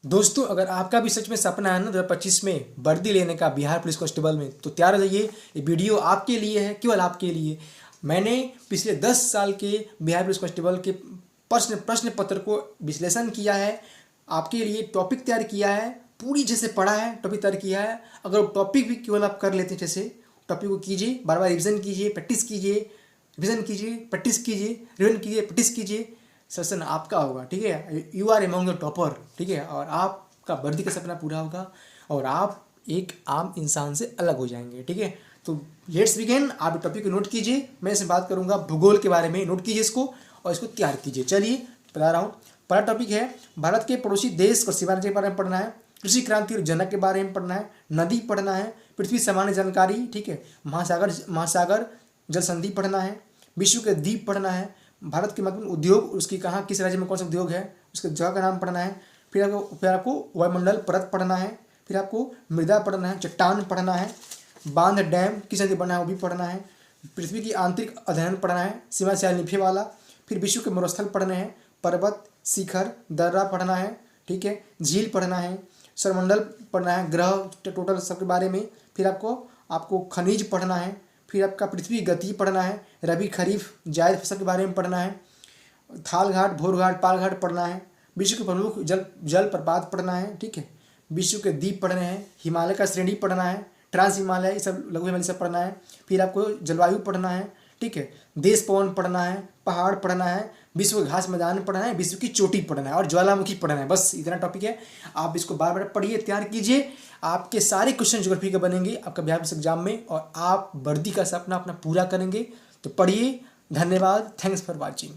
दोस्तों, अगर आपका भी सच में सपना है ना 2025 में वर्दी लेने का बिहार पुलिस कांस्टेबल में, तो तैयार हो जाइए। ये वीडियो आपके लिए है, केवल आपके लिए। मैंने पिछले 10 साल के बिहार पुलिस कांस्टेबल के प्रश्न पत्र को विश्लेषण किया है, आपके लिए टॉपिक तैयार किया है, पूरी जैसे पढ़ा है, टॉपिक तैयार किया है। अगर टॉपिक भी केवल आप कर लेते हैं, जैसे टॉपिक को कीजिए, बार बार रिविजन कीजिए, प्रैक्टिस कीजिए, रिविजन कीजिए, प्रैक्टिस कीजिए, रिविजन कीजिए, प्रैक्टिस कीजिए, सेशन आपका होगा। ठीक है, you are among the topper. ठीक है, और आपका वर्दी का सपना पूरा होगा और आप एक आम इंसान से अलग हो जाएंगे। ठीक है, तो लेट्स बिगिन। आप टॉपिक को नोट कीजिए, मैं इसमें बात करूंगा भूगोल के बारे में। नोट कीजिए इसको और इसको तैयार कीजिए। चलिए बता रहा हूँ। पहला टॉपिक है भारत के पड़ोसी देश और सीमा के बारे में पढ़ना है, कृषि क्रांति और जनक के बारे में पढ़ना है, नदी पढ़ना है, पृथ्वी सामान्य जानकारी। ठीक है, महासागर जल संधि पढ़ना है, विश्व के द्वीप पढ़ना है, भारत के महत्वपूर्ण उद्योग, उसकी कहाँ किस राज्य में कौन सा उद्योग है, उसके जगह का नाम पढ़ना है। फिर आपको वायुमंडल परत पढ़ना है, फिर आपको मृदा पढ़ना है, चट्टान पढ़ना है, बांध डैम किस नदी बना है वो भी पढ़ना है, पृथ्वी की आंतरिक अध्ययन पढ़ना है, सीमा से निफे वाला, फिर विश्व के मरुस्थल पढ़ने हैं, पर्वत, शिखर, दर्रा पढ़ना है। ठीक है, झील पढ़ना है, सौरमंडल पढ़ना है, ग्रह टोटल सबके बारे में। फिर आपको खनिज पढ़ना है, फिर आपका पृथ्वी गति पढ़ना है, रबी खरीफ जायद फसल के बारे में पढ़ना है, थाल घाट, भोर घाट, पाल घाट पढ़ना है, विश्व के प्रमुख जल प्रपात पढ़ना है। ठीक है, विश्व के द्वीप पढ़ने हैं, हिमालय का श्रेणी पढ़ना है, ट्रांस हिमालय, ये सब लघु हिमालय सब पढ़ना है। फिर आपको जलवायु पढ़ना है। ठीक है, देश पवन पढ़ना है, पहाड़ पढ़ना है, विश्व के घास मैदान पढ़ना है, विश्व की चोटी पढ़ना है और ज्वालामुखी पढ़ना है। बस इतना टॉपिक है। आप इसको बार बार पढ़िए, तैयार कीजिए। आपके सारे क्वेश्चन ज्योग्राफी के बनेंगे आपका बिहार पुलिस एग्जाम में और आप वर्दी का सपना अपना पूरा करेंगे। तो पढ़िए। धन्यवाद। Thanks for watching.